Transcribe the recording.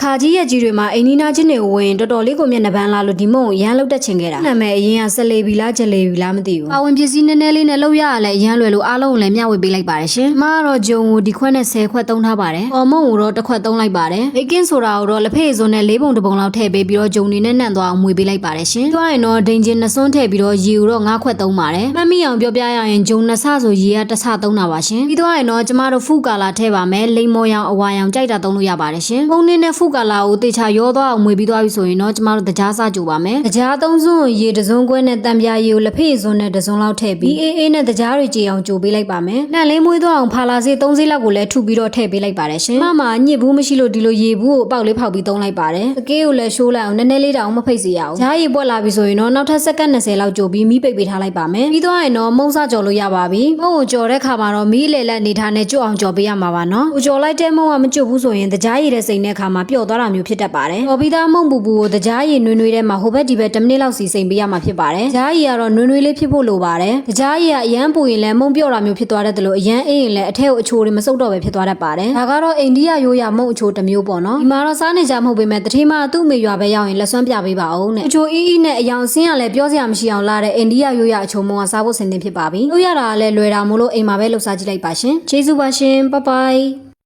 ခါကြီးရဲ့ကြီးတွေမှာအိမ်နီးနားချင်းတွေဝင်တော်တော်လေးကိုမျက်နှာပန်းလာလို့ဒီမုံရမ်းလောက်တက်ချင်ခဲ့တာနာမည်အရင်ကဆက်လေးပြီလားဂျလေးပြီလားမသိဘူးပါဝင်ပစ္စည်းနည်းနည်းလေးနဲ့လောက်ရရလဲအရန်လွယ်လို့အားလုံးကိုလည်းမျှဝေပေးလိုက်ပါတယ်ရှင်မကတော့ဂျုံကိုဒီခွက်နဲ့10ခွက်သုံးထားပါတယ်အော်မုံကိုတော့တစ်ခွက်သုံးလိုက်ပါတယ်ဘေကင်းဆိုတာကိုတော့လက်ဖက်စုံနဲ့4ပုံတစ်ပုံလောက်ထည့်ပေးပြီးတော့ဂျုံနေနဲ့နှံ့သွားအောင်မွေပေးလိုက်ပါတယ်ရှင်တွားရင်တော့ဒိန်ချင်း2စွန်းထည့်ပြီးတော့ရေကိုတော့9ခွက်သုံးပါတယ်မှတ်မိအောင်ပြောပြရရင်ဂျုံ2ဆဆိုရေက1ဆသုံးတာပါရှင်ပြီးတော့ရင်တော့ကျမတို့ဖူကာလာထည့်ပါမယ်လိမ္မော်ရောင်အဝါရောင်ကြိုက်တာသုံးလို့ရပါတယ်ရှင်ပုံနေနဲ့ဖူကာလာကိုတေချာရောသွားအောင်မွေပြီးသွားပြီဆိုရင်တော့ကျမတို့တကြားစကြိုပါမယ်တကြား3စွန်းရေတစ်စွန်းခွဲနဲ့တံပြားရေကိုလက်ဖက်စွန်းနဲ့တစ်စွန်းလောက်ထည့်ပြီးအေးနဲ့တကြားတွေကြေအောင်ကြိုပေးလိုက်ပါမယ်နှံလေးမွေးသွားအောင်ဖာလာစေး3စေးလောက်ကိုလည်းထုပြီးတော့ထည့်ပေးလိုက်ပါတယ်ရှင်မညစ်ဘူးမရှိလို့ဒီလိုရေဘူးကိုအပေါက်လေးဖောက်ပြီးသုံးလိုက်ပါတယ်တကယ်ကိုလည်းရှိုးလိုက်အောင်နည်းနည်းလေးတောင်မဖိတ်စေရအောင်ဂျားရေပွက်လာပြီဆိုရင်တော့နောက်ထပ်စက္ကန့်20လောက်ကြိုပြီးမီးပိတ်ပေးထားလိုက်ပါမယ်ပြီးသွားရင်တော့မုံစကြော်လို့ရပါပြီမုံကိုကြော်တဲ့ခါမှာတော့မီးလေလက်နေထားနဲ့ကြွအောင်ကြော်ပေးရမှာပါနော်ကိုကြော်လိုက်တဲ့မုံကမကြွဘူးဆိုရင်တကြားရည်တဲ့စိန်တဲ့ခါမှာပျော့သွားတာမျိုးဖြစ်တတ်ပါတယ်ကြော်ပြီးသားမုံပူပူကိုတကြားရည်နွေးထဲမှာဟိုဘက်ဒီဘက်10မိနစ်လောက်စီစိန်ပေးရမှာဖြစ်ပါတယ်ကြားရည်ကတော့နွေးလေးဖြစ်ဖို့လိုပါတယ်တကြားရည်ကအရန်ပူရင်လည်းမုံပြော့တာမျိုးဖြစ်သွားတတ်တယ်လို့အရန်အေးရင်လည်းအထက်ကိုအချိုတွေမစုပ်တော့ပဲဖြစ်သွားတတ်ပါတယ်ဒါကတော့အိန္ဒိယရိုးရာမုံအချိုတစ်မျိုးပေါ့နော်ဒီမှာတော့စားနေကြမဟုတ်ပေမဲ့တတိမသူ့အမေရွာပဲရောက်ရင်လက်စွမ်းပြပေးပါအောင်နဲ့အချိုအီးနဲ့အယောင်ဆင်းရလဲပြောစရာမရှိအောင်လာတဲ့အိန္ဒိယရိုးရာအချိုမုံကစားဖို့ဆင်သင့်ဖြစ်ပါပြီလို့ရတာလည်းလွယ်တာမို့လို့အိမ်မှာပဲလှုပ်ရှားကြည့်လိုက်ပါရှင်ကျေးဇူးပါရှင်ဘိုင်ဘိုင်